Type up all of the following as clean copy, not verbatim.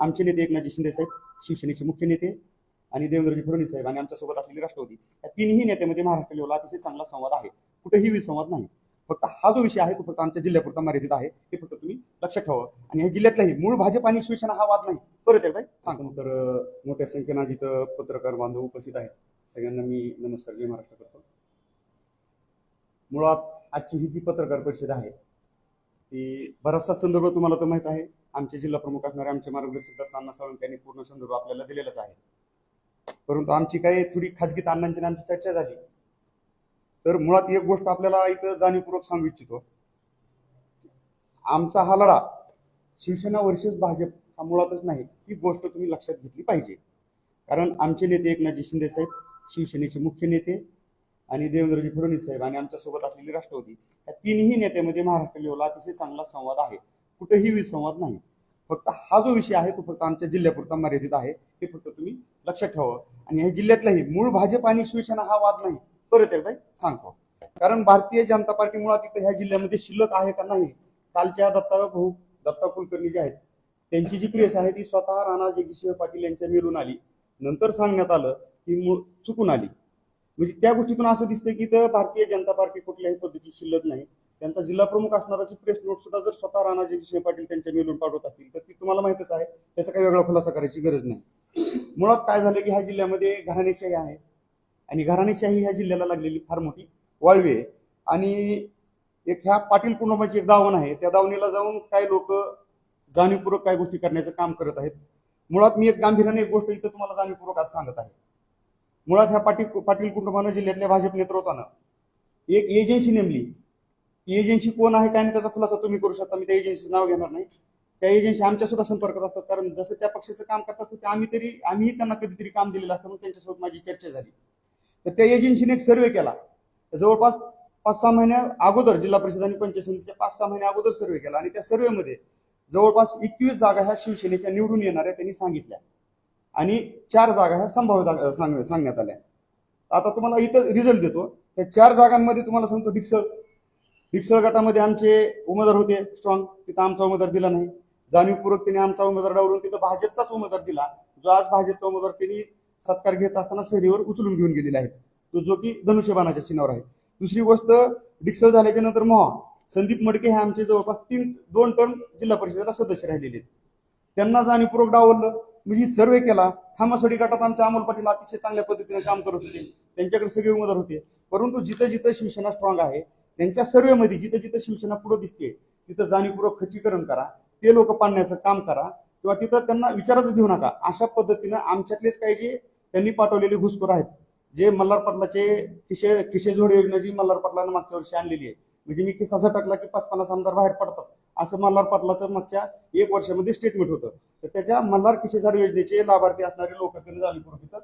आमचे नेते एकनाथजी शिंदे साहेब, शिवसेनेचे मुख्य नेते, आणि देवेंद्रजी फडणवीस साहेब आणि आमच्यासोबत असलेली राष्ट्रवादी, या तिन्ही नेत्यामध्ये महाराष्ट्र लेवलला अतिशय चांगला संवाद आहे. कुठेही विसंवाद नाही. फक्त हा जो विषय आहे तो फक्त आमच्या जिल्ह्यापुरता मर्यादित आहे. हे फक्त तुम्ही लक्षात ठेवा. आणि ह्या जिल्ह्यातलाही मूळ भाजप आणि शिवसेना हा वाद नाही. परत एकदा सांगतो. तर मोठ्या संख्येनं जिथं पत्रकार बांधव उपस्थित आहेत, सगळ्यांना मी नमस्कार, जय महाराष्ट्र करतो. मुळात आजची ही जी पत्रकार परिषद आहे ती बराचसा संदर्भ तुम्हाला तर माहित आहे. आमचे जिल्हा प्रमुख असणारे आमचे मार्गदर्शक दत्त सावंत यांनी पूर्ण संदर्भ आपल्याला दिलेलाच आहे. परंतु आमची काही थोडी खाजगीत अण्णांची आमची चर्चा झाली. तर मुळात एक गोष्ट आपल्याला इथं जाणीवपूर्वक सांगू इच्छितो. आमचा हा लढा शिवसेना वर्सेस भाजप हा मुळातच नाही. ही गोष्ट तुम्ही लक्षात घेतली पाहिजे. कारण आमचे नेते एकनाथजी शिंदे साहेब, शिवसेनेचे मुख्य नेते, आणि देवेंद्रजी फडणवीस साहेब आणि आमच्यासोबत असलेली राष्ट्रवादी, या तिन्ही नेत्यामध्ये महाराष्ट्र लेवलला अतिशय चांगला संवाद आहे. कुठेही विसंवाद नाही. फक्त हा जो विषय आहे तो फक्त आमच्या जिल्ह्यापुरता मर्यादित आहे. हे फक्त तुम्ही लक्षात ठेवा. आणि ह्या जिल्ह्यातलाही मूळ भाजप आणि शिवसेना हा वाद नाही. परत एकदा सांगतो. कारण भारतीय जनता पार्टी मुळात इथं ह्या जिल्ह्यामध्ये शिल्लक आहे का नाही. कालच्या दत्ता कुलकर्णी जे आहेत त्यांची जी प्रेस आहे ती स्वतः राणा जगदीशसिंह पाटील यांच्या मिळून आली. नंतर सांगण्यात आलं की चुकून आली. म्हणजे त्या गोष्टीतून असं दिसतं की तर भारतीय जनता पार्टी कुठल्याही पद्धतीची शिल्लक नाही. त्यांचा जिल्हा प्रमुख असणाराची प्रेस नोट सुद्धा जर स्वतः राणा जगदीशसिंह पाटील त्यांच्या मिळून पाठवत असतील तर ती तुम्हाला माहितच आहे. त्याचा काही वेगळा खुलासा करायची गरज नाही. मुळात काय झालं की ह्या जिल्ह्यामध्ये घराणेशाही आहे आणि घराणेशाही ह्या जिल्ह्याला लागलेली फार मोठी वाळवी आहे. आणि एक ह्या पाटील कुटुंबाची एक दावण आहे. त्या दावणीला जाऊन काही लोक जाणीवपूर्वक काही गोष्टी करण्याचं काम करत आहेत. मुळात मी एक गांभीर्याने एक गोष्ट इथं तुम्हाला जाणीवपूर्वक आज सांगत आहे. मुळात ह्या पाटील कुटुंबानं जिल्ह्यातल्या भाजप नेतृत्वानं एक एजन्सी नेमली. ती एजन्सी कोण आहे काय नाही त्याचा खुलासा तुम्ही करू शकता. मी त्या एजन्सीचं नाव घेणार नाही. त्या एजन्सी आमच्या सुद्धा संपर्कात असतात. कारण जसं त्या पक्षाचं काम करतात ते आम्हीही त्यांना कधीतरी काम दिलेलं असतं म्हणून त्यांच्यासोबत माझी चर्चा झाली. तर त्या एजन्सीने एक सर्वे केला. जवळपास 5-6 महिन्या अगोदर जिल्हा परिषद आणि पंचायत समितीच्या 5-6 महिन्या अगोदर सर्वे केला. आणि त्या सर्वेमध्ये जवळपास 21 जागा ह्या शिवसेनेच्या निवडून येणाऱ्या त्यांनी सांगितल्या आणि 4 जागा ह्या संभाव्य सांगण्यात आल्या. आता तुम्हाला इथं रिझल्ट देतो. त्या 4 जागांमध्ये तुम्हाला सांगतो, डिक्सळ गटामध्ये आमचे उमेदवार होते स्ट्रॉंग, तिथं आमचा उमेदवार दिला नाही. जाणीवपूर्वक त्यांनी आमचा उमेदवार डावलून तिथं भाजपचाच उमेदवार दिला. जो आज भाजपचा उमेदवार त्यांनी सत्कार घेत असताना शहरीवर उचलून घेऊन गेलेला आहे, तो जो की धनुष्यबाणाच्या चिन्हावर आहे. दुसरी गोष्ट, डिक्सळ झाल्याच्या नंतर संदीप मडके हे आमचे जवळपास 2 टर्म जिल्हा परिषदेला सदस्य राहिलेले आहेत. त्यांना जाणीवपूर्वक डावललं. म्हणजे सर्वे केला. खामासवाडी गटात आमचे अमोल पाटील अतिशय चांगल्या पद्धतीने काम करत होते. त्यांच्याकडे सगळे उमेदवार होते. परंतु जिथं जिथं शिवसेना स्ट्रॉंग आहे त्यांच्या सर्वेमध्ये जिथं जिथं शिवसेना पुढे दिसते तिथं जाणीवपूर्वक खच्चीकरण करा. ते लोक पाडण्याचं काम करा किंवा तिथं त्यांना विचारच घेऊ नका. अशा पद्धतीनं आमच्यातलेच काही जे त्यांनी पाठवलेले घुसखोर आहेत, जे मल्हार पाटलाचे खिशेजोड योजना जी मल्हार पाटलांना मागच्या वर्षी आणलेली आहे. म्हणजे मी खिसा असा टाकला की 5-50 आमदार बाहेर पडतात असं मल्हार पाटलाचं मागच्या 1 वर्षामध्ये स्टेटमेंट होतं. तर त्याच्या मल्हार खिशेजोड योजनेचे लाभार्थी असणारे लोक त्यांनी जाणीवपूर्वक तिथं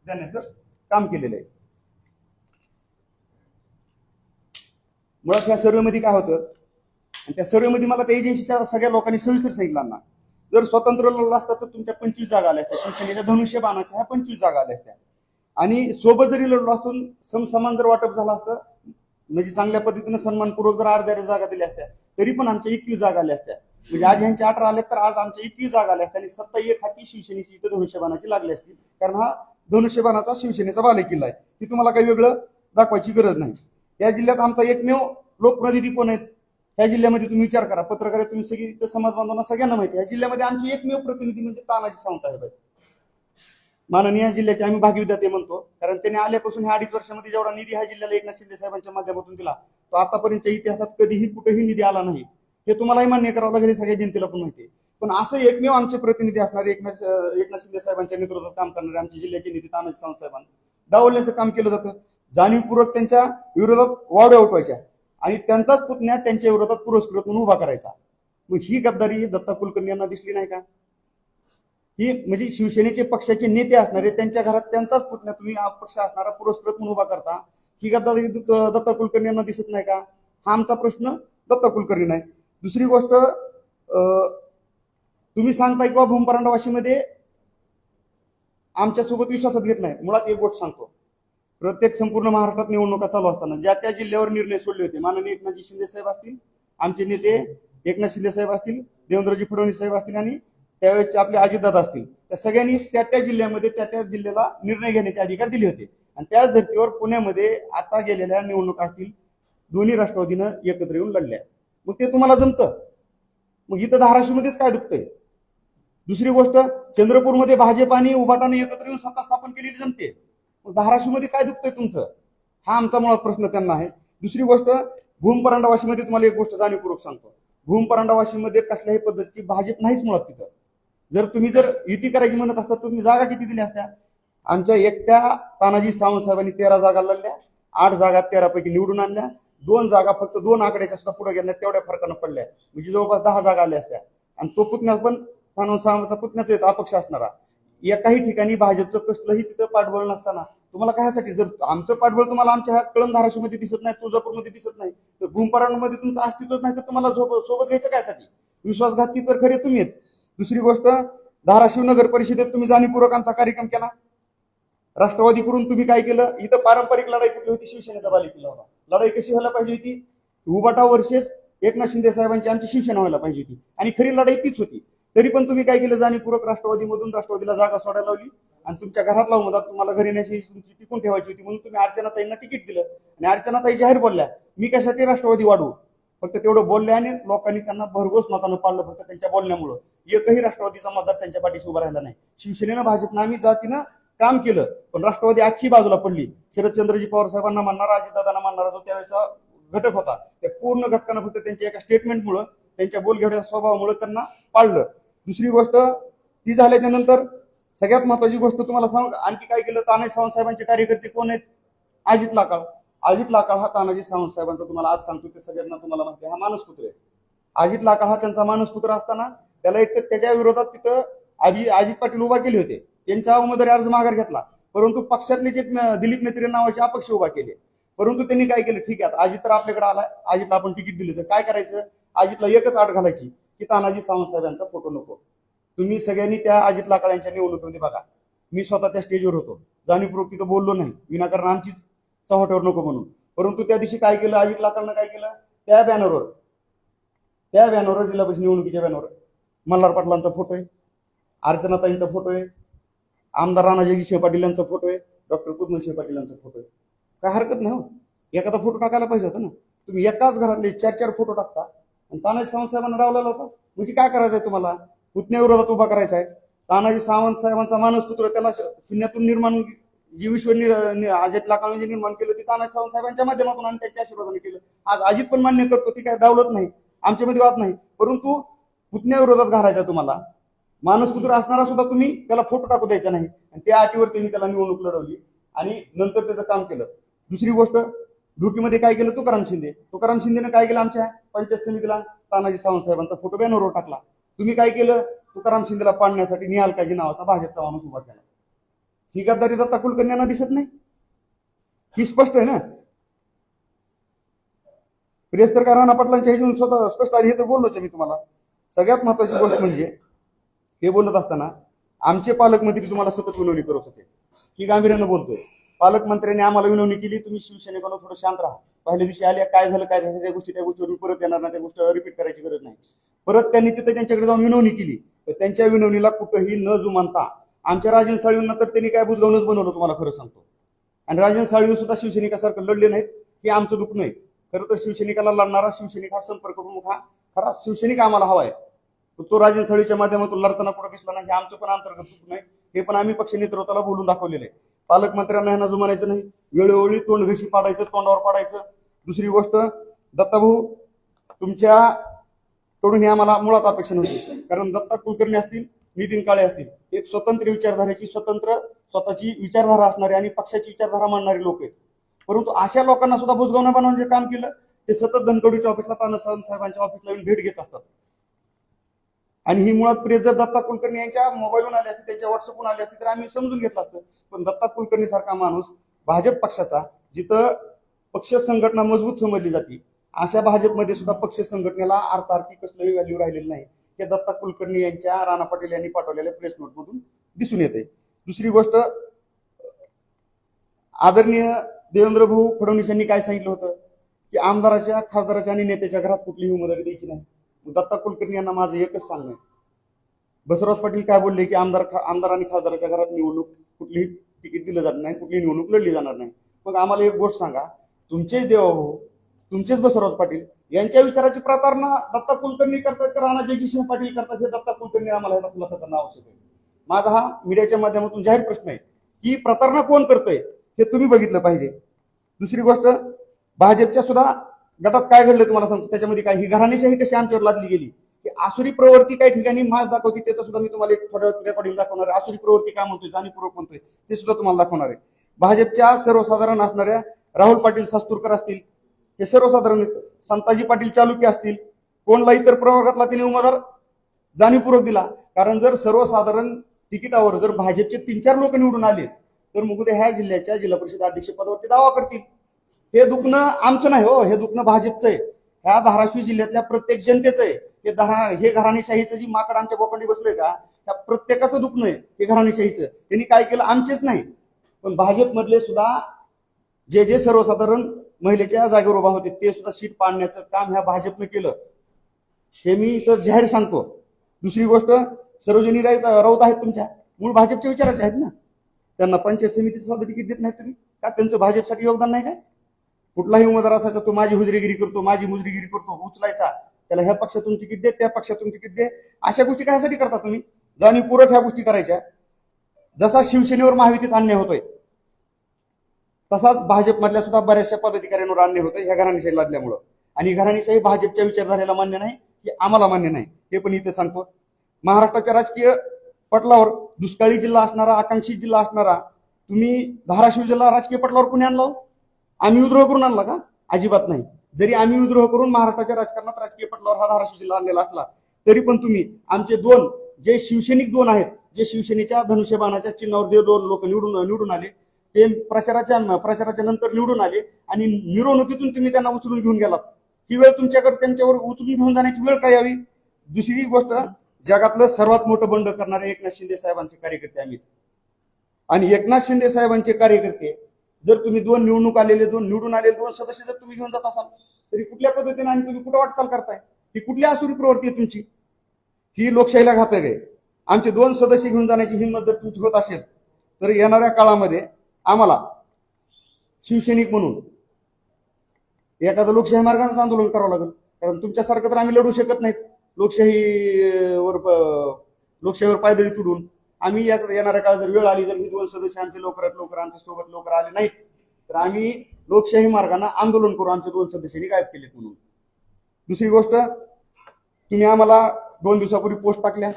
देण्याचं काम केलेलं आहे. मुळात ह्या सर्वेमध्ये काय होतं, आणि त्या सर्वेमध्ये मला त्या एजन्सीच्या सगळ्या लोकांनी सविस्तर सांगितलं ना, जर स्वतंत्र लढला असता तर तुमच्या 25 जागा आल्या असत्या. शिवसेनेच्या धनुष्यबाणाच्या ह्या 25 जागा आल्या असत्या. आणि सोबत जरी लढलो असून समसमान जर वाटप झालं असतं, म्हणजे चांगल्या पद्धतीने सन्मानपूर्वक जर अर्ध्या जागा दिल्या असत्या तरी पण आमच्या 21 जागा आल्या असत्या. म्हणजे आज ह्यांच्या 18 आल्या तर आज आमच्या 21 जागा आल्या असत्या. आणि सत्ता एक हाती शिवसेनेची इथं धनुष्यबाणाची लागली असती. कारण हा धनुष्यबाणाचा शिवसेनेचा बालेकिल्ला आहे. ती तुम्हाला काही वेगळं दाखवायची गरज नाही. या जिल्ह्यात आमचा एकमेव लोकप्रतिनिधी कोण आहेत ह्या जिल्ह्यामध्ये तुम्ही विचार करा. पत्रकार तुम्ही सगळी इथं समाज बांधवांना सगळ्यांना माहिती आहे. या जिल्ह्यामध्ये आमची एकमेव प्रतिनिधी म्हणजे तानाजी सावंत साहेब आहेत. माननीय जिल्ह्याचे आम्ही भाग्यविधाते म्हणतो. कारण त्यांनी आल्यापासून ह्या 2.5 वर्षामध्ये जेवढा निधी ह्या जिल्ह्याला एकनाथ शिंदे साहेबांच्या माध्यमातून दिला तो आतापर्यंतच्या इतिहासात कधीही कुठेही निधी आला नाही. हे तुम्हालाही मान्य करावं लागेल, सगळ्या जनतेला पण माहिती आहे. पण असं एकमेव आमचे प्रतिनिधी असणारे एकनाथ शिंदे साहेबांच्या नेतृत्वात काम करणारे आमचे जिल्ह्याचे नेते तानाजी सावंत साहेबांना डावलण्याचं काम केलं जातं. जाणीवपूर्वक त्यांच्या विरोधात वावड्या उठवायच्या आणि त्यांचाच पुतण्या त्यांच्या विरोधात पुरस्कृत म्हणून उभा करायचा. मग ही गद्दारी दत्ता कुलकर्णी यांना दिसली नाही का? ही म्हणजे शिवसेनेचे पक्षाचे नेते असणारे त्यांच्या घरात त्यांचाच पुतण्या तुम्ही पक्ष असणारा पुरस्कृत म्हणून उभा करता. ही गद्दारी दत्ता कुलकर्णी यांना दिसत नाही का? हा आमचा प्रश्न दत्ता कुलकर्णी नाही. दुसरी गोष्ट, तुम्ही सांगताय किंवा भूमपरांडावाशीमध्ये आमच्यासोबत विश्वासात घेत नाही. मुळात एक गोष्ट सांगतो, प्रत्येक संपूर्ण महाराष्ट्रात निवडणुका चालू असताना ज्या त्या जिल्ह्यावर निर्णय सोडले होते, माननीय एकनाथजी शिंदे साहेब असतील, आमचे नेते एकनाथ शिंदे साहेब असतील, देवेंद्रजी फडणवीस साहेब असतील आणि त्यावेळेचे आपले अजितदादा असतील, त्या सगळ्यांनी त्या त्या जिल्ह्यामध्ये त्या जिल्ह्याला निर्णय घेण्याचे अधिकार दिले होते. आणि त्याच धर्तीवर पुण्यामध्ये आता गेलेल्या निवडणुका असतील, दोन्ही राष्ट्रवादीनं एकत्र येऊन लढल्या. मग ते तुम्हाला जमतं. मग इथं धाराशिवमध्येच काय दुखतंय? दुसरी गोष्ट, चंद्रपूरमध्ये भाजप आणि उभाटाने एकत्र येऊन सत्ता स्थापन केलेली जमते. मग धाराशिवमध्ये काय दुखतंय तुमचं? हा आमचा मुळात प्रश्न त्यांना आहे. दुसरी गोष्ट, भूम परांडावाशीमध्ये तुम्हाला एक गोष्ट जाणीवपूर्वक सांगतो, भूम परांडावाशीमध्ये कसल्याही पद्धतीची भाजप नाहीच मुळात तिथं. जर युती करायची म्हणत असता तुम्ही जागा किती दिल्या असत्या? आमच्या एकट्या तानाजी सावंत साहेबांनी 13 जागा लढल्या, 8 जागा 13 पैकी निवडून आणल्या, 2 जागा फक्त 2 आकड्याच्या सुद्धा पुढे गेल्या, तेवढ्या फरकानं पडल्या, म्हणजे जवळपास 10 जागा आल्या असत्या. आणि तो पुतण्या पण सावंत साहेबांचा पुतण्याच येतो, अपक्ष असणारा. एकाही ठिकाणी भाजपचं कसलंही तिथं पाठबळ नसताना तुम्हाला कायसाठी, जर आमचं पाठबळ तुम्हाला आमच्या कळम धाराशिवमध्ये दिसत नाही, तुळजापूरमध्ये दिसत नाही, तर भूमपरांमध्ये तुमचं अस्तित्वच नाही, तर तुम्हाला सोबत घ्यायचं कायसाठी? विश्वासघाती तर खरे तुम्ही आहेत. दुसरी गोष्ट, धाराशिव नगर परिषदेत तुम्ही जाणीवपूर्वक आमचा कार्यक्रम केला. राष्ट्रवादीकडून तुम्ही काय केलं? इथं पारंपरिक लढाई कुठली होती? शिवसेनेचा बालेकिल्ला होता. लढाई कशी व्हायला पाहिजे होती? उबाटा वर्सेस एकनाथ शिंदे साहेबांची आमची शिवसेना व्हायला पाहिजे होती, आणि खरी लढाई तीच होती. तरी पण तुम्ही काय केलं? जाणीवपूर्वक राष्ट्रवादीमधून राष्ट्रवादीला जागा सोडायला लावली, आणि तुमच्या घरात लावून होता, तुम्हाला घरी नेशी तुमची टिकून ठेवायची होती, म्हणून तुम्ही अर्चनाताईंना तिकीट दिलं. आणि अर्चनाताई जाहीर बोलल्या, मी कशासाठी राष्ट्रवादी वाढवू? फक्त तेवढं बोलले, आणि लोकांनी त्यांना भरघोस मतानं पाळलं फक्त त्यांच्या बोलण्यामुळं. एकही राष्ट्रवादीचा मतदार त्यांच्या पाठीशी उभा राहिला नाही. शिवसेनेनं भाजपनं आम्ही जातीनं काम केलं, पण राष्ट्रवादी अख्खी बाजूला पडली. शरदचंद्रजी पवार साहेबांना मानणारा, अजितदादांना मानणारा जो त्यावेळेचा घटक होता, त्या पूर्ण घटकानं फक्त त्यांच्या एका स्टेटमेंटमुळं, त्यांच्या बोलघेवड्या स्वभावामुळे त्यांना पाळलं. दुसरी गोष्ट, ती झाल्याच्या नंतर सगळ्यात महत्वाची गोष्ट तुम्हाला सांग, आणखी काय केलं? तानाजी सावंत साहेबांचे कार्यकर्ते कोण आहेत? अजित लाकाळ. अजित लाकाळ हा तानाजी सावंत साहेबांचा, तुम्हाला आज सांगतो ते सगळ्यांना तुम्हाला माहिती आहे, हा मानसपुत्र आहे. अजित लाकाळ हा त्यांचा मानसपुत्र असताना त्याला एक तर त्याच्या विरोधात तिथं अजित पाटील उभा केले होते, त्यांच्या उमेदवारी अर्ज माघार घेतला, परंतु पक्षातले जे दिलीप नेत्रे नावाचे अपक्ष उभा केले. परंतु त्यांनी काय केलं? ठीक आहे, अजित तर आपल्याकडे आला, अजितला आपण तिकीट दिले, तर काय करायचं? अजितला एकच अट घालायची की तानाजी सावंत साहेबांचा फोटो नको. तुम्ही सगळ्यांनी त्या अजित लाकाळ यांच्या निवडणुकीमध्ये बघा, मी स्वतः त्या स्टेजवर होतो, जाणीवपूर्वक तिथं बोललो नाही, विनाकारण आमचीच चव्हाट्यावर नको म्हणून. परंतु त्या दिवशी काय केलं? अजित लाकाळनं काय केलं? त्या बॅनरवर जिल्हा परिषद निवडणुकीच्या बॅनरवर मल्हार पाटलांचा फोटो आहे, अर्चनाताईंचा फोटो आहे, आमदार राणाजगी पाटील यांचा फोटो आहे, डॉक्टर पद्मसिंह पाटील यांचा फोटो आहे. काय हरकत नाही हो, एखादा फोटो टाकायला पाहिजे होता ना. तुम्ही एकाच घरातले 4-4 फोटो टाकता, आणि तानाजी सावंत साहेबांना डावलेला होता. म्हणजे काय करायचंय तुम्हाला? पुतण्याविरोधात उभा करायचा आहे. तानाजी सावंत साहेबांचा मानसपुत्र, त्याला शून्यातून निर्माण जी अजित लाकाळांनी निर्माण केलं, ते तानाजी सावंत साहेबांच्या माध्यमातून आणि त्यांच्या आशीर्वादाने केलं. आज अजित पण मान्य करतो, ती काय डावलत नाही, आमच्यामध्ये वाद नाही. परंतु पुतण्याविरोधात घालायचा तुम्हाला, मानसपुत्र असणारा सुद्धा तुम्ही त्याला फोटो टाकू द्यायचा नाही, आणि त्या अटीवर त्यांनी त्याला निवडणूक लढवली आणि नंतर त्याचं काम केलं. दुसरी गोष्ट, ढुकीमध्ये काय केलं? तुकाराम शिंदेनं काय केलं? आमच्या पंचायत समितीला तानाजी सावंत साहेबांचा फोटो बॅनरवर टाकला. तुम्ही काय केलं? तुकाराम शिंदेला पाडण्यासाठी निहाल काजी नावाचा भाजपचा माणूस उभा केला. ही गद्दारी दत्ता कुलकर्ण्यांना दिसत नाही? ही स्पष्ट आहे ना. प्रियस्तर का राणा पाटलांच्या ह्याच्यातून स्वतः स्पष्ट आली, हे तर बोललोच मी तुम्हाला. सगळ्यात महत्वाची गोष्ट म्हणजे, हे बोलत असताना आमचे पालकमंत्री तुम्हाला सतत विनवणी करत होते, की गांभीर्यानं बोलतोय. पालकमंत्र्यांनी आम्हाला विनवणी केली, तुम्ही शिवसेनेकडून थोडं शांत राहा. पहिल्या दिवशी आल्या, काय झालं त्या गोष्टी परत येणार नाही, त्या गोष्टी रिपीट करायची गरज नाही. परत त्यांनी तिथे त्यांच्याकडे जाऊन विनवणी केली, तर त्यांच्या विनवणीला कुठंही न जुमानता आमच्या राजन साळवींना तर त्यांनी काय बुजगावूनच बनवलं, तुम्हाला खरं सांगतो. आणि राजन साळवी सुद्धा शिवसैनिकासारखं लढले नाहीत, की आमचं दुःख नाही. खरं तर शिवसैनिकाला लढणारा शिवसैनिक हा संपर्क प्रमुख, हा खरा शिवसैनिक आम्हाला हवाय. तो राजन साळवीच्या माध्यमातून लढताना कुठं दिसला नाही, हे आमचं पण अंतर्गत दुःख नाही. हे पण आम्ही पक्ष नेतृत्वाला बोलून दाखवलेलं आहे. पालकमंत्र्यांना ह्यांना जुमानायचं नाही, वेळोवेळी तोंड घशी पाडायचं, तोंडावर पाडायचं. दुसरी गोष्ट, दत्ताभाऊ तुमच्याकडून हे आम्हाला मुळात अपेक्षा नव्हती, कारण दत्ता कुलकर्णी असतील, नितीन काळे असतील, एक स्वतंत्र विचारधारेची, स्वतःची विचारधारा असणारे आणि पक्षाची विचारधारा मांडणारे लोक आहेत. परंतु अशा लोकांना सुद्धा बुजगावणं बनवून जे काम केलं, ते सतत धनकवडीच्या ऑफिसला, तानाजी साहेबांच्या ऑफिसला येऊन भेट घेत असतात. आणि ही मुळात प्रिय जर दत्ता कुलकर्णी यांच्या मोबाईलवरून आली असती, त्यांच्या व्हॉट्सअपवरून आली असती, तर आम्ही समजून घेतलं असतं. पण दत्ता कुलकर्णी सारखा माणूस भाजप पक्षाचा, जिथं पक्ष संघटना मजबूत समजली जाते, अशा भाजपमध्ये सुद्धा पक्ष संघटनेला अर्थार्थी कसलंही व्हॅल्यू राहिलेलं नाही, हे दत्ता कुलकर्णी यांच्या राणा पाटील यांनी पाठवलेल्या प्रेस नोटमधून दिसून येते. दुसरी गोष्ट, आदरणीय देवेंद्र भाऊ फडणवीस यांनी काय सांगितलं होतं, की आमदाराच्या, खासदाराच्या आणि नेत्याच्या घरात कुठलीही उमेदवारी द्यायची नाही. दत्ता कुलकर्णी यांना माझं एकच सांगणं आहे, बसवराज पाटील काय बोलले की आमदार आणि खासदाराच्या घरात निवडणूक कुठलीही तिकीट दिलं जात नाही, कुठलीही निवडणूक लढली जाणार नाही. मग आम्हाला एक गोष्ट सांगा, तुमचेच देवभाऊ, तुमचेच बसवराज पाटील यांच्या विचाराची प्रतारणा दत्ता कुलकर्णी करतात तर राणा जगजितसिंह पाटील करतात, हे दत्ता कुलकर्णी आम्हाला ह्याचा खुलासा करणं आवश्यक आहे. माझा हा मीडियाच्या माध्यमातून जाहीर प्रश्न आहे की प्रतारणा कोण करतंय हे तुम्ही बघितलं पाहिजे. दुसरी गोष्ट, भाजपच्या सुद्धा गटात काय घडलं तुम्हाला सांगतो. त्याच्यामध्ये काय ही घराणेशाही कशी आमच्यावर लादली गेली, की आसुरी प्रवृत्ती काही ठिकाणी मास दाखवते, त्याचं सुद्धा मी तुम्हाला एक थोड्या रेकॉर्डिंग दाखवणार आहे. आसुरी प्रवृत्ती काय म्हणतोय, जाणीवपूर्वक म्हणतोय, ते सुद्धा तुम्हाला दाखवणार आहे. भाजपच्या सर्वसाधारण असणाऱ्या राहुल पाटील सास्तुरकर असतील, हे सर्वसाधारण संताजी पाटील चालुके असतील, कोणला इतर प्रवर्गातला त्यांनी उमेदवार जाणीवपूर्वक दिला. कारण जर सर्वसाधारण तिकिटावर जर भाजपचे 3-4 लोक निवडून आले तर मग ह्या जिल्ह्याच्या जिल्हा परिषद अध्यक्ष पदावरती दावा करतील. हे दुखणं आमचं नाही हो, हे दुखणं भाजपचं आहे, ह्या धाराशिव जिल्ह्यातल्या प्रत्येक जनतेचं आहे. हे घराणेशाहीचं जी माकड आमच्या बोकांडी बसलोय का, त्या प्रत्येकाचं दुखणं आहे हे घराणेशाहीचं. त्यांनी काय केलं, आमचेच नाही पण भाजपमधले सुद्धा जे सर्वसाधारण महिलेच्या जागेवर उभा होते ते सुद्धा सीट पाडण्याचं काम ह्या भाजपनं केलं, हे मी इथं जाहीर सांगतो. दुसरी गोष्ट, सरोजिनी राऊत आहेत तुमच्या मूळ भाजपच्या विचाराचे आहेत ना, त्यांना पंचायत समितीचं सुद्धा तिकीट देत नाही तुम्ही का? त्यांचं भाजपसाठी योगदान नाही काय? कुठलाही उमेदवार असायचा तो माझी हुजरीगिरी करतो, माझी मुजरीगिरी करतो, उचलायचा, त्याला ह्या पक्षातून तिकीट दे, त्या पक्षातून तिकीट दे, अशा गोष्टी कशासाठी करता तुम्ही? जाणीवपूर्वक ह्या गोष्टी करायच्या. जसा शिवसेनेवर महायुतीत अन्याय होतोय तसाच भाजपमधल्या सुद्धा बऱ्याचशा पदाधिकाऱ्यांवर अन्याय होतोय ह्या घराणेशाही लादल्यामुळं. आणि घराणेशाही भाजपच्या विचारधारेला मान्य नाही, की आम्हाला मान्य नाही, हे पण इथे सांगतो. महाराष्ट्राच्या राजकीय पटलावर दुष्काळी जिल्हा असणारा, आकांक्षित जिल्हा असणारा तुम्ही धाराशिव जिल्हा राजकीय पटलावर कुणी आणला? आम्ही विद्रोह करून आणला का? अजिबात नाही. जरी आम्ही विद्रोह करून महाराष्ट्राच्या राजकारणात राजकीय पटलावर हा धाराशिव जिल्हा आणलेला असला तरी पण तुम्ही आमचे जे शिवसैनिक 2 आहेत, जे शिवसेनेच्या धनुष्यबाणाच्या चिन्हावर 2 लोक निवडून आले, ते प्रचाराच्या नंतर निवडून आले आणि मिरवणुकीतून तुम्ही त्यांना उचलून घेऊन गेलात. ही वेळ तुमच्याकडे त्यांच्यावर उचलून घेऊन जाण्याची वेळ काय यावी? दुसरी गोष्ट, जगातलं सर्वात मोठं बंड करणारे एकनाथ शिंदे साहेबांचे कार्यकर्ते आम्ही, आणि एकनाथ शिंदे साहेबांचे कार्यकर्ते जर तुम्ही 2 निवडून आलेले 2 सदस्य जर तुम्ही घेऊन जात असाल तरी कुठल्या पद्धतीने आणि तुम्ही कुठं वाटचाल करताय? ही कुठली आसुरी प्रवृत्ती आहे तुमची? ही लोकशाहीला घातक आहे. आमचे 2 सदस्य घेऊन जाण्याची हिंमत जर तुमची होत असेल तर येणाऱ्या काळामध्ये आम्हाला शिवसैनिक म्हणून एखादं लोकशाही मार्गानेच आंदोलन करावं लागेल. कारण तुमच्यासारखं तर आम्ही लढू शकत नाहीत लोकशाहीवर पायदळी तुडून. आम्ही येणाऱ्या काळात जर वेळ आली, जर ही 2 सदस्य आमचे लवकरात आमच्या सोबत लवकर आले नाहीत तर आम्ही लोकशाही मार्गाने आंदोलन करू, आमच्या 2 सदस्यांनी गायब केलेत म्हणून. दुसरी गोष्ट, तुम्ही आम्हाला 2 दिवसापूर्वी पोस्ट टाकल्या,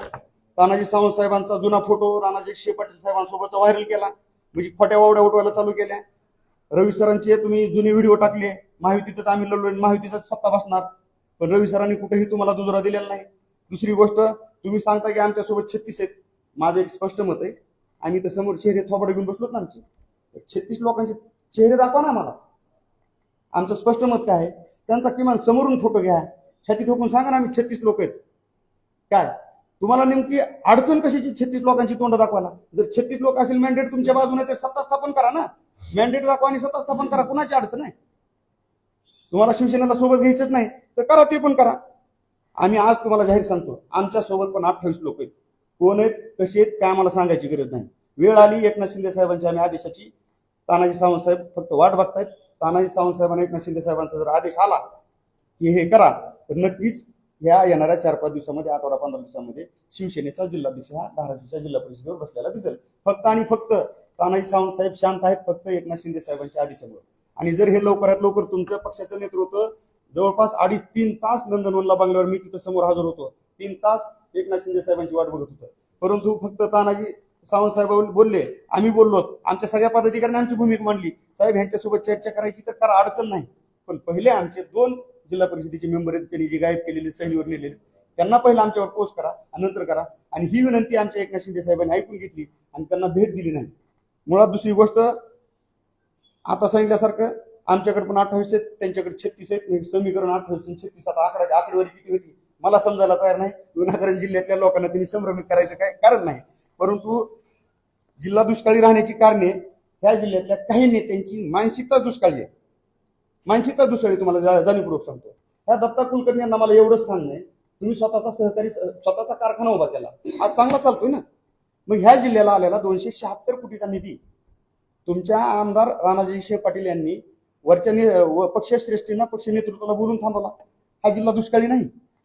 तानाजी सावंत साहेबांचा जुना फोटो राणा जगजितसिंह पाटील साहेबांसोबत व्हायरल केला, म्हणजे खोट्या वावड्या उठवायला चालू केल्या. रवी सरांचे तुम्ही जुने व्हिडिओ टाकले, महायुतीतच आम्ही लढलो, महायुतीतच सत्ता बसणार, पण रवी सरांनी कुठेही तुम्हाला दुजोरा दिलेला नाही. दुसरी गोष्ट, तुम्ही सांगता की आमच्यासोबत 36 आहेत. माझं एक स्पष्ट मत आहे, आम्ही तर समोर चेहरे थोबडे घेऊन बसलोत ना, आमचे 36 लोकांचे चेहरे दाखवा ना मला. आमचं स्पष्ट मत काय आहे, त्यांचा किमान समोरून फोटो घ्या, छाती ठोकून सांगा ना आम्ही 36 लोक आहेत. काय तुम्हाला नेमकी अडचण कशाची 36 लोकांची तोंड दाखवायला? जर 36 लोक असेल, मॅन्डेट तुमच्या बाजूने, तर सत्ता स्थापन करा ना. मॅन्डेट दाखवा आणि सत्ता स्थापन करा, कुणाची अडचण आहे? तुम्हाला शिवसेनेला सोबत घ्यायचंच नाही तर करा, ते पण करा. आम्ही आज तुम्हाला जाहीर सांगतो, आमच्या सोबत पण 28 लोक आहेत. कोण आहेत, कसे आहेत, काय आम्हाला सांगायची गरज नाही. वेळ आली एकनाथ शिंदे साहेबांच्या आम्ही आदेशाची, तानाजी सावंत साहेब फक्त वाट बघतायत. तानाजी सावंत साहेबांना एकनाथ शिंदे साहेबांचा जर आदेश आला की हे करा तर नक्कीच ह्या येणाऱ्या 4-5 दिवसामध्ये, 8-15 दिवसामध्ये शिवसेनेचा जिल्हाध्यक्ष हा धाराशिवच्या जिल्हा परिषदेवर बसलेला दिसेल. फक्त आणि फक्त तानाजी सावंत साहेब शांत आहेत, फक्त एकनाथ शिंदे साहेबांच्या आदेशामुळे. आणि जर हे लवकरात लवकर तुमच्या पक्षाचं नेतृत्व जवळपास 2.5-3 तास नंदनवनला बंगल्यावर मी तिथं समोर हजर होतो, 3 तास एकनाथ शिंदे साहेबांची वाट बघत होतं. परंतु फक्त तानाजी सावंत साहेब बोलले, आम्ही बोललो, आमच्या सगळ्या पदाधिकाऱ्यांनी आमची भूमिका मांडली, साहेब ह्यांच्यासोबत चर्चा करायची तर करा, अडचण नाही, पण पहिले आमचे 2 जिल्हा परिषदेचे मेंबर आहेत, त्यांनी जे गायब केलेले, सहलीवर नेलेले, त्यांना पहिला आमच्यावर पोस्ट करा, नंतर करा. आणि ही विनंती आमच्या एकनाथ शिंदे साहेबांनी ऐकून घेतली आणि त्यांना भेट दिली नाही. मुळात दुसरी गोष्ट, आता सांगितल्यासारखं आमच्याकडे पण 28 आहेत, त्यांच्याकडे 36 आहेत. समीकरण 28 आणि 36 आता आकडेवारी किती होती मला समजायला तयार नाही. विनाकारण जिल्ह्यातल्या लोकांना त्यांनी संभ्रमित करायचं काय कारण नाही. परंतु जिल्हा दुष्काळी राहण्याची कारणे ह्या जिल्ह्यातल्या काही नेत्यांची मानसिकता दुष्काळी आहे. मानसिकता दुष्काळी तुम्हाला जाणीवपूर्वक सांगतो. ह्या दत्ता कुलकर्णी यांना मला एवढंच सांगणं आहे तुम्ही स्वतःचा कारखाना उभा केला, आज चांगला चालतोय ना. मग ह्या जिल्ह्याला आलेला 276 कोटीचा निधी तुमच्या आमदार राणाजी पाटील यांनी वरच्या पक्षश्रेष्ठींना पक्ष नेतृत्वाला बोलून थांबवला. हा जिल्हा दुष्काळी नाही,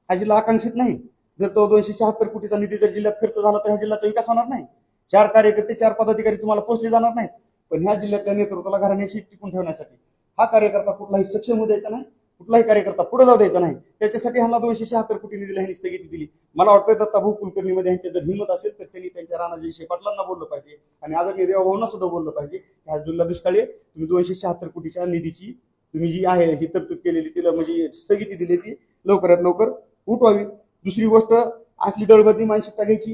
हा जिल्हा आकांक्षित नाही. जर तो 276 कोटीचा निधी जर जिल्ह्यात खर्च झाला तर ह्या जिल्ह्याचा विकास होणार नाही. 4 कार्यकर्ते 4 पदाधिकारी तुम्हाला पोचले जाणार नाहीत. पण ह्या जिल्ह्यातल्या नेतृत्वाला घराण्याशी टिकून ठेवण्यासाठी हा कार्यकर्ता कुठलाही सक्षम होऊ द्यायचा नाही, कुठलाही कार्यकर्ता पुढे जाऊ द्यायचा नाही. त्याच्यासाठी ह्यांना 276 कोटी निधीला ह्यांनी स्थगिती दिली. मला वाटतं दत्ताभाऊ कुलकर्णीमध्ये ह्यांची जर हिंमत असेल तर त्यांनी त्यांच्या राणाजी पाटलांना बोललं पाहिजे आणि आदरणीय देवाभाऊंना सुद्धा बोललं पाहिजे. ह्या जिल्हा दुष्काळी आहे, तुम्ही 276 कोटीच्या निधीची तुम्ही जी आहे ही तरतूद केलेली तिला म्हणजे स्थगिती दिली ती लवकरात लवकर उठवावी. दुसरी गोष्ट, असली दळबद्दी मानसिकता घ्यायची.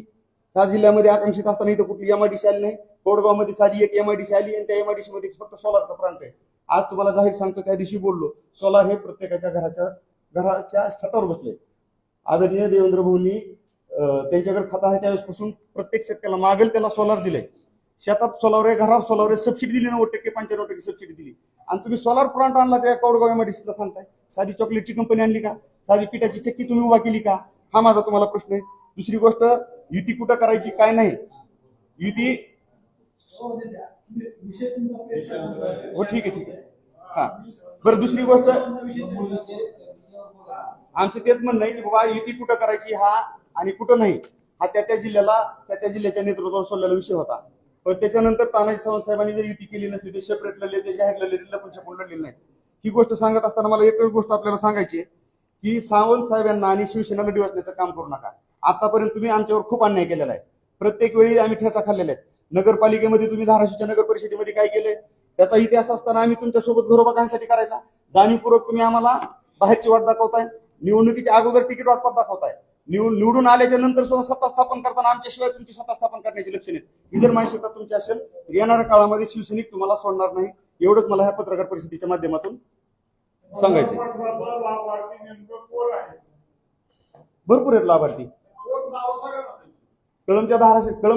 ह्या जिल्ह्यामध्ये आकांक्षित असताना इथं कुठली एमआयडीसी आली नाही. कोडगावमध्ये साधी एक एमआयडीसी आली आणि त्या एमआयडीसी मध्ये फक्त सोलारचा प्रांत आहे. आज तुम्हाला जाहीर सांगतो, त्या दिवशी बोललो, सोलार हे प्रत्येकाच्या घराच्या छतावर बसले. आदरणीय देवेंद्र भाऊंनी त्यांच्याकडे खाता आहे त्यावेळेसपासून प्रत्येक शेतकऱ्याला मागेल त्याला सोलार दिलंय. शेतात सोलार आहे, घरावर सोलार आहे, सबसिडी दिली 90% 95% सबसिडी दिली. आणि तुम्ही सोलार प्लांट आणला त्या कोडगाव एमआयडीसीला सांगताय. साधी चॉकलेटची कंपनी आणली का? साधी पिठाची चक्की तुम्ही उभा केली का? हा माझा तुम्हाला प्रश्न आहे. दुसरी गोष्ट, युती कुठं करायची काय नाही. युती हो ठीक आहे. हा बरं, दुसरी गोष्ट आमचं तेच म्हणणं आहे की बाबा युती कुठं करायची हा आणि कुठं नाही हा त्या जिल्ह्याच्या नेतृत्वावर सोडलेला विषय होता. पण त्याच्यानंतर तानाजी सावंत साहेबांनी जर युती केली नसली ते सेपरेट लढले, ते जाहीर लढले, लपून छपून लढलेले नाही. ही गोष्ट सांगत असताना मला एकच गोष्ट आपल्याला सांगायची की सावंत साहेबांना आणि शिवसेनेला डिवचण्याचं काम करू नका. आतापर्यंत तुम्ही आमच्यावर खूप अन्याय केलेला आहे. प्रत्येक वेळी आम्ही ठेचा खाल्लेला आहे. नगरपालिकेमध्ये तुम्ही धाराशिवच्या नगर परिषदेमध्ये काय केलंय त्याचा इतिहास असताना आम्ही तुमच्यासोबत घरोबा कायसाठी करायचा? जाणीवपूर्वक तुम्ही आम्हाला बाहेरची वाट दाखवताय, निवडणुकीच्या अगोदर तिकीट वाटपात दाखवताय, निवडून आल्याच्या नंतर सुद्धा सत्ता स्थापन करताना आमच्याशिवाय तुमची सत्ता स्थापन करण्याची लक्षण आहेत. ही जर मानसिकता तुमची असेल तर येणाऱ्या काळामध्ये शिवसैनिक तुम्हाला सोडणार नाही. एवढंच मला ह्या पत्रकार परिषदेच्या माध्यमातून सांगायचे. भरपूर आहेत लाभार्थी. कळम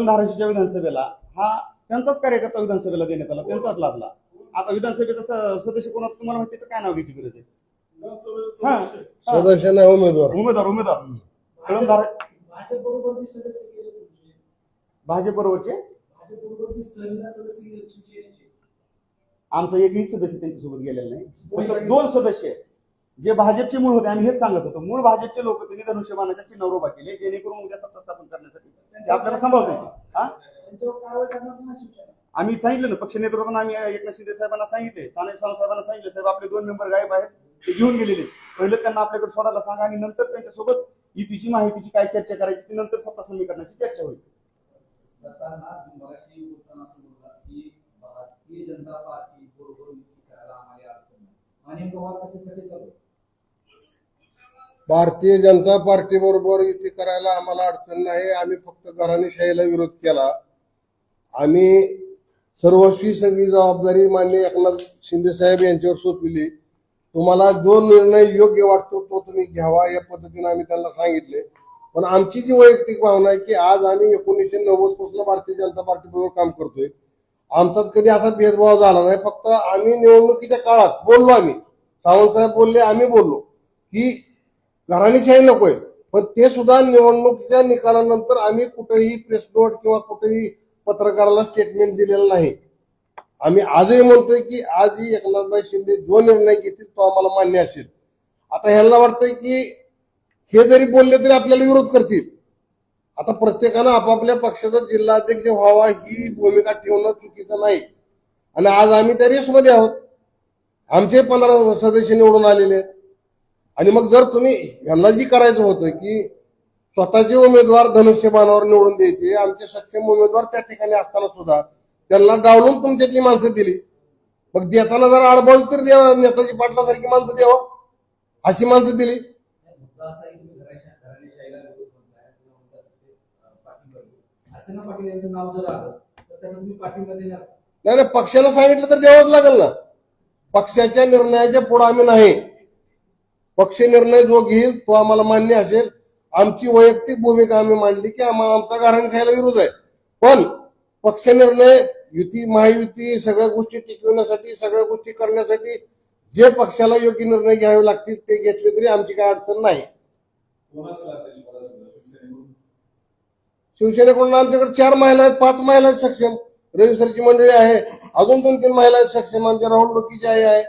धाराशिवच्या विधानसभेला हा त्यांचाच कार्यकर्ता विधानसभेला देण्यात आला, त्यांचाच लाभला. आता विधानसभेचा सदस्य कोणा तुम्हाला माहिती त्याचं काय नाव घ्यायची गरज आहे? सदस्य नाही, उमेदवार कळम भाजप बरोबरचे आमचा एकही सदस्य त्यांच्यासोबत गेलेला नाही. फक्त 2 सदस्य जे भाजपचे मूळ होते. आम्ही हेच सांगत होतो, मूळ भाजपचे लोक त्यांनी धनुष्यबाणाच्या चिन्हावर उभा केले जेणेकरून उद्या सत्ता स्थापन करण्यासाठी ते आपल्याला सांभाळता येईल. आम्ही सांगितलं ना, पक्ष नेतृत्वानं आम्ही एकनाथ शिंदे साहेबांना सांगितले, तानाजी सावंत साहेबांना सांगितले, साहेब आपले 2 मेंबर गायब आहेत, ते घेऊन गेलेले. पहिलं त्यांना आपल्याकडे सोडायला सांगा आणि नंतर त्यांच्यासोबत युतीची माहितीची काय चर्चा करायची ती नंतर सत्ता समीकरणाची चर्चा होईल. भारतीय जनता पार्टी बरोबर युती करायला आम्हाला अडचण नाही. आणि वाद कशासाठी चालू? भारतीय जनता पार्टी बरोबर युती करायला आम्हाला अडचण नाही. आम्ही फक्त घराणेशाहीला विरोध केला. आम्ही सर्वस्वी सगळी जबाबदारी माननीय एकनाथ शिंदे साहेब यांच्यावर सोपविली. तुम्हाला जो निर्णय योग्य वाटतो तो तुम्ही घ्यावा या पद्धतीने आम्ही त्यांना सांगितले. पण आमची जी वैयक्तिक भावना आहे की आज आम्ही 1990 पासून भारतीय जनता पार्टी बरोबर काम करतोय. आमचा कधी असा भेदभाव झाला नाही. फक्त आम्ही निवडणुकीच्या काळात बोललो, आम्ही सावंत साहेब बोलले, आम्ही बोललो की घराणेशाही नकोय. पण ते सुद्धा निवडणुकीच्या निकालानंतर आम्ही कुठेही प्रेस नोट किंवा कुठेही पत्रकाराला स्टेटमेंट दिलेलं नाही. आम्ही आजही म्हणतोय की आजही एकनाथभाई शिंदे जो निर्णय घेतील तो आम्हाला मान्य असेल. आता ह्यांना वाटतंय की हे जरी बोलले तरी आपल्याला विरोध करतील. आता प्रत्येकानं आपापल्या पक्षाचा जिल्हाध्यक्ष व्हावा ही भूमिका ठेवणं चुकीचं नाही. आणि आज आम्ही त्या रेसमध्ये आहोत. आमचे 15 सदस्य निवडून आलेले आहेत. आणि मग जर तुम्ही यांना जी करायचं होतं की स्वतःचे उमेदवार धनुष्यबाणावर निवडून द्यायचे, आमचे सक्षम उमेदवार त्या ठिकाणी असताना सुद्धा त्यांना डावलून तुमच्यातली माणसं दिली. मग देताना जर आडबाजू तर द्यावा, नेताजी पाटलासारखी माणसं द्यावा, अशी माणसं दिली. नाही, पक्षाला सांगितलं तर द्यावंच लागेल ना. पक्षाच्या निर्णयाच्या पुढे आम्ही नाही. पक्ष निर्णय जो घेईल तो आम्हाला मान्य असेल. आमची वैयक्तिक भूमिका आम्ही मांडली की आम्हाला आमचा घराणेशाहीला विरोध आहे. पण पक्ष निर्णय, युती, महायुती, सगळ्या गोष्टी टिकवण्यासाठी, सगळ्या गोष्टी करण्यासाठी जे पक्षाला योग्य निर्णय घ्यावे लागतील ते घेतले तरी आमची काय अडचण नाही. कोण असेल अध्यक्ष पदासाठी शिवसेनेकडून? शिवसेनेकडून आमच्याकडे 4 महिला आहेत, 5 महिला आहेत सक्षम. रविसरची मंडळी आहे, अजून 2-3 महिला आहेत सक्षम. आमच्या राहुल डोकीची आई आहे.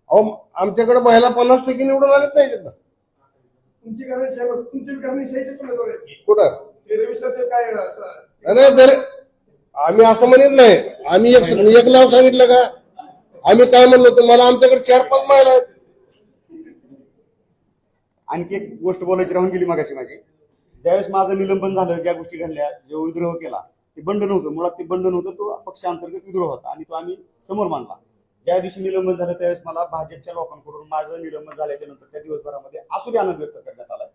अहो आमच्याकडे महिला 50% निवडून आलेत नाही तिथं. तुमची घराण्याशाहीचे उमेदवार आहे कुठं? ते रविशंकर काय अरे तर आम्ही असं म्हणत नाही. आम्ही एक नाव सांगितलं का? आम्ही काय म्हणलो तर मला आमच्याकडे 4-5 महिला आहेत. आणखी एक गोष्ट बोलायची राहून गेली मगाशी माझी. ज्यावेळेस माझं निलंबन झालं, ज्या गोष्टी घडल्या, जो विद्रोह केला, ते बंड नव्हतं. मुळात ते बंड नव्हतं, तो पक्षांतर्गत विद्रोह होता आणि तो आम्ही समोर मांडला. ज्या दिवशी निलंबन झालं त्यावेळेस मला भाजपच्या लोकांकडून माझं निलंबन झाल्याच्या नंतर त्या दिवसभरामध्ये आसुरी आनंद व्यक्त करण्यात आला.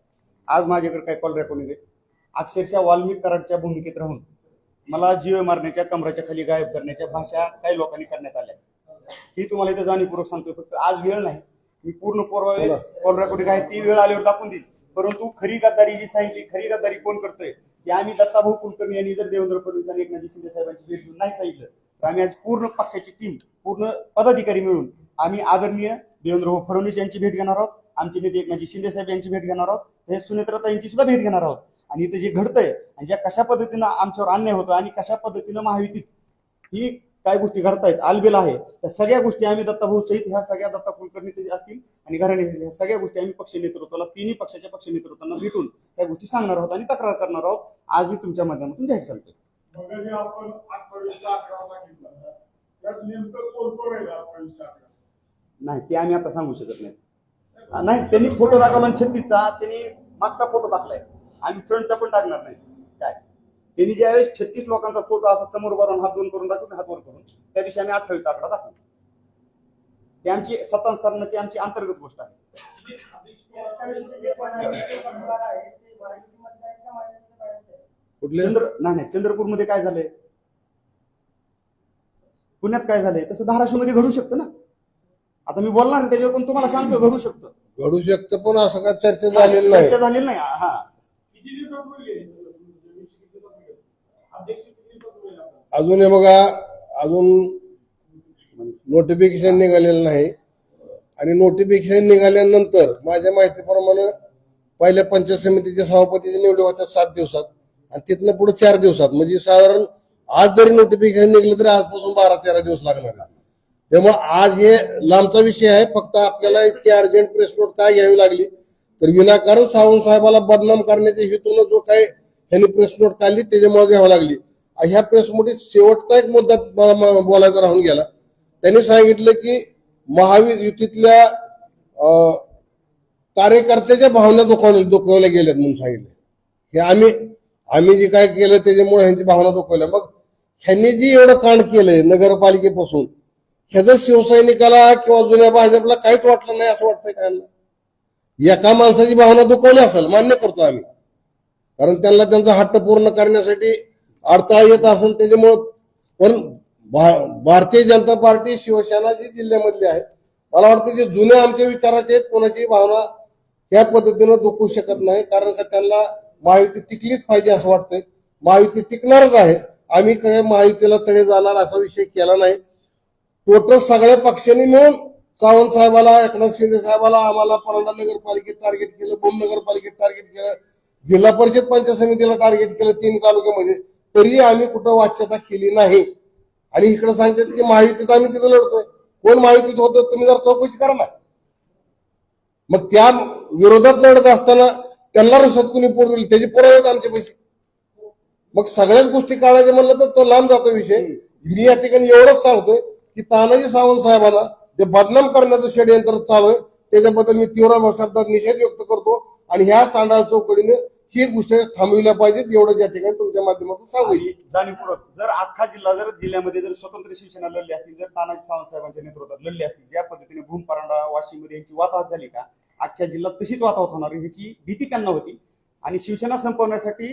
आज माझ्याकडे काही कॉल रेकॉर्डिंग आहे. अक्षरशः वाल्मिक कराडच्या भूमिकेत राहून मला जीव मारण्याच्या, कमराच्या खाली गायब करण्याच्या भाषा काही लोकांनी करण्यात आल्या. ही तुम्हाला इथं जाणीवपूर्वक सांगतोय. फक्त आज वेळ नाही, मी पूर्ण पुरावे कॉल रेकॉर्डिंग आहे ती वेळ आल्यावर दाखवून देईल. परंतु खरी गद्दारी जी सांगितली, खरी गद्दारी कोण करतोय ते आम्ही दत्ताभाऊ कुलकर्णी यांनी जर देवेंद्र फडणवीस आणि एकनाथ शिंदे साहेबांची भेट घेऊन नाही सांगितलं तर आम्ही आज पूर्ण पक्षाची टीम, पूर्ण पदाधिकारी मिळून आम्ही आदरणीय देवेंद्र फडणवीस यांची भेट घेणार आहोत. आमचे नेते एकनाथ शिंदे साहेब यांची भेट घेणार आहोत. हे सुनेत्राताईंची सुद्धा भेट घेणार आहोत. आणि इथं जे घडतंय आणि ज्या कशा पद्धतीनं आमच्यावर अन्याय होतो आणि कशा पद्धतीनं महायुतीत ही काय गोष्टी घडतायत, आलबेल आहे, त्या सगळ्या गोष्टी आम्ही दत्ताभाऊ सहित ह्या सगळ्या दत्ता कुलकर्णी असतील आणि घराणे ह्या सगळ्या गोष्टी आम्ही पक्ष नेतृत्वाला, तिन्ही पक्षाच्या पक्ष नेतृत्वांना भेटून त्या गोष्टी सांगणार आहोत आणि तक्रार करणार आहोत. आज मी तुमच्या माध्यमातून जाहीर सांगतो. मग जे आपण 28-11 सांगितलं त्यात नेमकं कोण आहे 28-11? नाही ते आम्ही आता सांगू शकत नाही. नाही, त्यांनी फोटो दाखवला 36चा, त्यांनी मागचा फोटो टाकलाय. आम्ही फ्रंटचा पण टाकणार नाही. काय त्यांनी ज्यावेळेस 36 लोकांचा फोटो असा समोर वरून हात दोन करून दाखवतो, हात वर करून, त्या दिवशी आम्ही 28चा आकडा दाखवू. ते आमची सत्तांतरणाची आमची अंतर्गत गोष्ट आहे. कुठले? नाही, चंद्रपूरमध्ये काय झालंय, पुण्यात काय झालंय, तसं धाराशिवमध्ये घडू शकतं ना. आता मी बोलणार नाही त्याच्यावर, पण तुम्हाला सांगतो घडू शकतं. घडू शकतं, पण असं काय चर्चा झालेली नाही. चर्चा झालेली नाही. हा, अजून हे बघा, अजून नोटिफिकेशन निघालेलं नाही. आणि नोटिफिकेशन निघाल्यानंतर माझ्या माहितीप्रमाणे पहिल्या पंचायत समितीच्या सभापतीची निवड होत्या 7 दिवसात आणि तिथनं पुढे 4 दिवसात. म्हणजे साधारण आज जरी नोटिफिकेशन निघलं तरी आजपासून 12-13 दिवस लागणार आहे. त्यामुळे आज हे लांबचा विषय आहे. फक्त आपल्याला इतकी अर्जंट प्रेस नोट काय घ्यावी लागली तर विनाकारण सावंत साहेबाला बदनाम करण्याच्या हेतून जो काही त्यांनी प्रेस नोट काढली त्याच्यामुळे घ्यावी लागली. ह्या प्रेस नोटीस शेवटचा एक मुद्दा बोलायचा राहून गेला. त्यांनी सांगितलं की महायुतीतल्या कार्यकर्त्याच्या भावना दुखवल्या गेल्यात म्हणून सांगितलं. हे आम्ही जे काय केलं त्याच्यामुळे ह्यांची भावना दुखवल्या. मग ह्यांनी जी एवढं कांड केलंय नगरपालिकेपासून, ह्याचं शिवसैनिकाला किंवा जुन्या भाजपला काहीच वाटलं नाही असं वाटतंय का? एका माणसाची भावना दुखवली असेल, मान्य करतो आम्ही, कारण त्यांना त्यांचा हट्ट पूर्ण करण्यासाठी अडथळा येत असेल त्याच्यामुळं. पण भारतीय जनता पार्टी, शिवसेना जी जिल्ह्यामधली आहे, मला वाटतं जे जुने आमच्या विचाराचे आहेत कोणाची भावना या पद्धतीनं दुखवू शकत नाही. कारण का त्यांना महायुती टिकलीच पाहिजे असं वाटतंय. महायुती टिकणारच आहे. आम्ही काही महायुतीला तडे जाणार असा विषय केला नाही. टोटल सगळ्या पक्षांनी मिळून सावंत साहेबाला, एकनाथ शिंदे साहेबाला, आम्हाला परांडा नगरपालिकेत टार्गेट केलं, बोम नगरपालिकेत टार्गेट केलं, जिल्हा परिषद पंचायत समितीला टार्गेट केलं 3 तालुक्यामध्ये, तरी आम्ही कुठं वाच्यता केली नाही. आणि इकडे सांगतात की महायुतीत आम्ही तिथं लढतोय. कोण महायुतीत होतं तुम्ही जर चौकशी करा ना. मग त्या विरोधात लढत असताना त्यांना रसद कुणी पुरवली त्याची पुरावे आमचे पैसे. मग सगळ्याच गोष्टी काढायचे म्हणलं तर तो लांब जातो विषय. मी या ठिकाणी एवढंच सांगतोय की तानाजी सावंत साहेबांना जे बदनाम करण्याचं षडयंत्र चालू आहे त्याच्याबद्दल मी तीव्र शब्दात निषेध व्यक्त करतो. आणि ह्या चांडाळ चौकडीने ही गोष्ट थांबविल्या पाहिजेत, एवढं या ठिकाणी तुमच्या माध्यमातून सांगू. जाणीवपूर्वक जर अख्खा जिल्ह्यामध्ये जर स्वतंत्र शिवसेना लढली असतील, जर तानाजी सावंत साहेबांच्या नेतृत्वात लढली असतील, ज्या पद्धतीने भूम, परांडा, वाशीमध्ये यांची वाताहत झाली का, अख्ख्या जिल्ह्यात तशीच वाताहत होणार ह्याची भीती त्यांना होती. आणि शिवसेना संपवण्यासाठी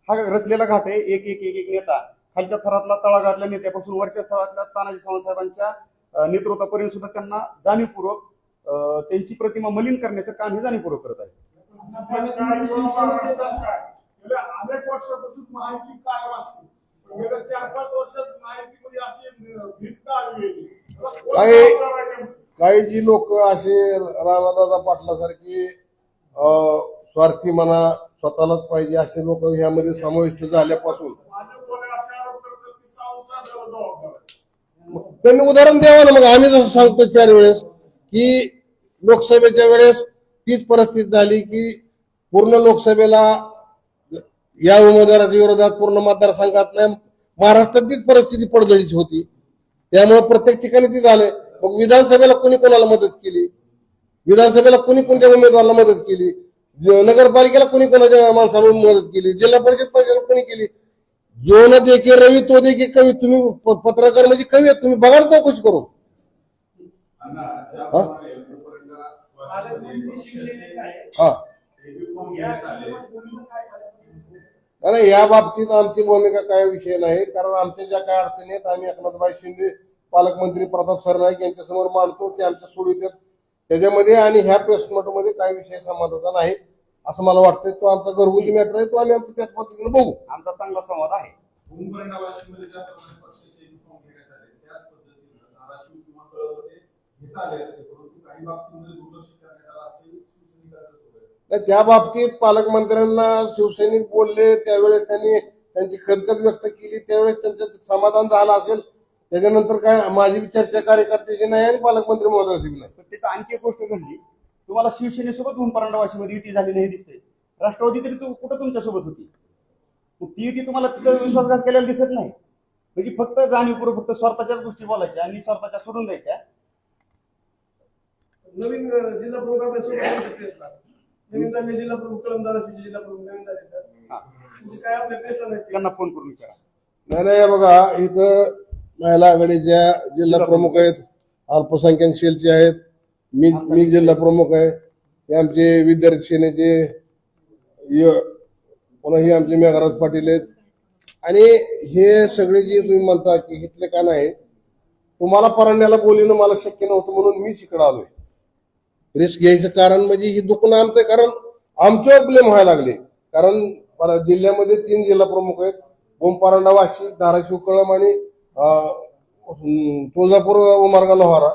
हा रचलेला घाट आहे. एक एक एक एक नेता, खालच्या थरातला तळागाळातल्या नेत्यापासून वरच्या थरातल्या तानाजी सावंत साहेबांच्या नेतृत्वापर्यंत सुद्धा त्यांना जाणीवपूर्वक त्यांची प्रतिमा मलिन करण्याचं काम हे जाणीवपूर्वक करत आहे. अनेक वर्षापासून माहिती कायम असते, गेल्या 4-5 वर्षात माहितीमध्ये अशी भीत का आली? काही जी लोक असे राणादादा पाटलासारखी स्वार्थी म्हणा, स्वतःलाच पाहिजे असे लोक ह्यामध्ये समाविष्ट झाल्यापासून भाजपवाले असे आरोप करतात की सावंत साहेब जबाबदार आहे. मग त्यांनी उदाहरण द्यावं ना. मग आम्ही जसं सांगतो चार वेळेस की लोकसभेच्या वेळेस तीच परिस्थिती झाली की पूर्ण लोकसभेला या उमेदवाराच्या विरोधात पूर्ण मतदारसंघात नाही, महाराष्ट्रात तीच परिस्थिती पडझडीची होती. त्यामुळे प्रत्येक ठिकाणी ती झाले. मग विधानसभेला कोणी कोणाला मदत केली, विधानसभेला कोणी कोणत्या उमेदवाराला मदत केली, नगरपालिकेला कोणी कोणाच्या माणसाला मदत केली, जिल्हा परिषद परिषदेला कोणी केली. जो न देखे रवी तो देखे कवी. तुम्ही पत्रकार म्हणजे कवी आहेत, तुम्ही बघा ना चौकशी करून. अण्णा, ज्याप्रमाणे जोपर्यंत पालकमंत्री शिवसेनेचे आहे. हा रिफॉर्म या घेण्यात आले, संदर्भात भूमिका काय पालकमंत्री? नाही, या बाबतीत आमची भूमिका काय विषय नाही. कारण आमच्या ज्या काय अडचणी आहेत आम्ही एकनाथभाई शिंदे, पालकमंत्री प्रताप सरनाईक यांच्यासमोर मांडतो, ते आमच्या सोडवितात त्याच्यामध्ये. आणि ह्या प्रेस नोटमध्ये काय विषय समाधान नाही असं मला वाटतंय. तो आमचा घरगुती मॅटर आहे, तो आम्ही आमच्या त्याच पद्धतीने बघू. आमचा चांगला संवाद आहे. भूमपर्यंत वाशिममध्ये ज्याप्रमाणे पक्षाचे रिफॉर्म घेण्यात आले त्याच पद्धतीने धाराशिव किंवा कळवणे घेता आले असते, परंतु काही बाबतीमध्ये दुर्लक्ष करण्यात आलं असे शिवसैनिकांचं सोबत आहे. नाही, त्या बाबतीत पालकमंत्र्यांना शिवसैनिक बोलले त्यावेळेस त्यांनी त्यांची खदखद व्यक्त केली, त्यावेळेस त्यांचं समाधान झालं असेल. त्याच्यानंतर काय माझी चर्चा कार्यकर्त्याची नाही आणि पालकमंत्री महोदयाची नाही. पण तिथं आणखी एक गोष्ट घडली. तुम्हाला शिवसेनेसोबत भूमपरांडा वाशीमध्ये युती झाली नाही दिसते. राष्ट्रवादी तरी कुठं तुमच्यासोबत होती. मग ती युती तुम्हाला तिथं विश्वासघात केलेला दिसत नाही. म्हणजे फक्त जाणीवपूर्वक फक्त स्वार्थाच्याच गोष्टी बोलायच्या आणि स्वार्थाच्या सोडून द्यायच्या. नवीन जिल्हा प्रमुख आपल्या सोबत आहेत. नवीन झाले जिल्हा प्रमुख कळम धाराशिवचे जिल्हा प्रमुख नवीन झाले तर हा. म्हणजे काय आपल्या प्रेसला नाही. त्यांना फोन करून विचारा. नाही नाही, बघा इथं महिला आघाडीच्या जिल्हा प्रमुख आहेत, अल्पसंख्याक सेलचे आहेत, मी जिल्हा प्रमुख आहे, हे आमचे विद्यार्थी सेनेचे पुन्हा ही आमचे मेघराज पाटील आहेत. आणि हे सगळे जे तुम्ही म्हणता की इथले का नाही, तुम्हाला परांड्याला बोलणं मला शक्य नव्हतं म्हणून मी इकडे आलोय. रिस्क घ्यायचं कारण म्हणजे ही दुखणं आमचं, कारण आमच्यावर ब्लेम व्हायला लागले. कारण जिल्ह्यामध्ये 3 जिल्हा प्रमुख आहेत, भूमपरांडा वाशी, धाराशिव कळम आणि तुळजापूर उमरगा लोहारा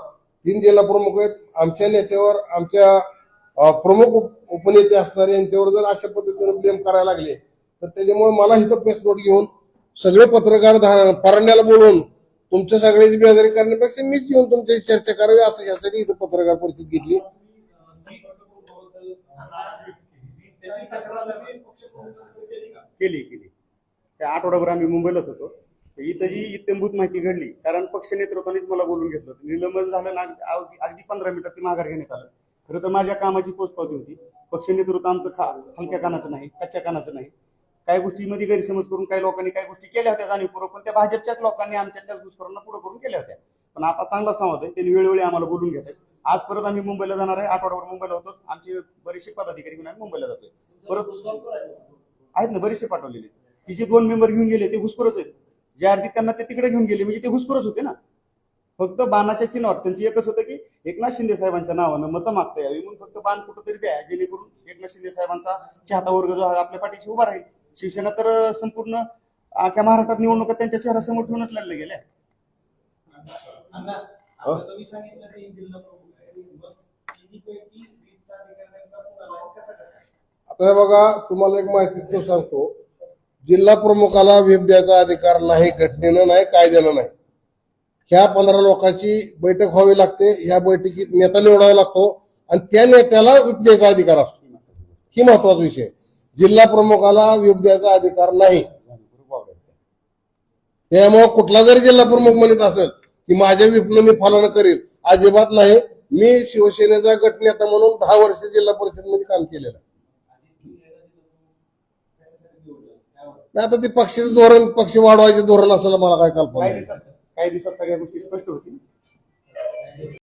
3 जिल्हा प्रमुख आहेत. आमच्या नेत्यावर, आमच्या प्रमुख उपनेते असणारे यांच्यावर जर अशा पद्धतीने ब्लेम करायला लागले तर त्याच्यामुळे मला इथं प्रेस नोट घेऊन सगळे पत्रकार परांड्याला बोलवून तुमच्या सगळ्याची बेजारी करण्यापेक्षा मीच येऊन तुमच्याशी चर्चा करावी असं यासाठी इथं पत्रकार परिषद घेतली. केली त्या आठवड्याभर आम्ही मुंबईलाच होतो. इथं जी इत्यंभूत माहिती घडली, कारण पक्ष नेतृत्वानेच मला बोलून घेतलं होतं. निलंबन झालं ना, अगदी 15 मिनिटात ती माघार घेण्यात आलं. खरं तर माझ्या कामाची पोचपावती होती. पक्ष नेतृत्व आमचं हलक्या कानाचं नाही, कच्च्या कानाचं नाही. काही गोष्टीमध्ये गैरसमज करून काही लोकांनी काही गोष्टी केल्या होत्या जाणीवपूर्वक, पण त्या भाजपच्याच लोकांनी आमच्या घुसखोरांना पुढे करून केल्या होत्या. पण आता चांगला संवाद आहे, त्यांनी वेळोवेळी आम्हाला बोलून घेतात. आज परत आम्ही मुंबईला जाणार आहे. आठवड्यावर मुंबईला होतो. आमचे बरेचसे पदाधिकारी घेऊन आम्ही मुंबईला जातोय. परत आहेत ना बरेचसे पाठवलेले. की जे 2 मेंबर घेऊन गेले ते घुसखोरच आहेत. जे अर्धी त्यांना ते तिकडे घेऊन गेले म्हणजे ते घुसखोरच होते ना. फक्त बाणाच्या चिन्हावर त्यांची एकच होतं की एकनाथ शिंदे साहेबांच्या नावानं मतं मागता यावी म्हणून फक्त बाण कुठंतरी द्या, जेणेकरून एकनाथ शिंदे साहेबांचा चाहता वर्ग जो आहे आपल्या पाठीशी उभा राहील. शिवसेना तर संपूर्ण अख्या महाराष्ट्रात निवडणुका त्यांच्या चेहऱ्यासमोर ठेवूनच लढल्या गेल्या. अण्णा, आता तुम्ही सांगितलं ते जिल्हा प्रमुख आहे, मग तिन्हीपैकी वीजचा अधिकार नेमका कोणाला आहे, कसा कसा? आता हे बघा, तुम्हाला एक माहिती सांगतो. जिल्हा प्रमुखाला व्हीप द्यायचा अधिकार नाही, घटनेनं नाही, कायद्यानं नाही. ह्या 15 लोकांची बैठक व्हावी लागते. ह्या बैठकीत नेता निवडावा लागतो आणि त्या नेत्याला व्हीप द्यायचा अधिकार असतो. ही महत्वाचा विषय. जिल्हा प्रमुखाला व्हीप द्यायचा अधिकार नाही. त्यामुळे कुठला जरी जिल्हा प्रमुख म्हणत असेल की माझ्या व्हीपनं मी फलानं करेल, अजिबात नाही. मी शिवसेनेचा गटनेता म्हणून 10 वर्ष जिल्हा परिषदमध्ये काम केलेलं आहे. आता ते पक्षाचं धोरण, पक्ष वाढवायचे धोरण असेल मला काय कल्पना नाही. काही दिवसात सगळ्या गोष्टी स्पष्ट होतील.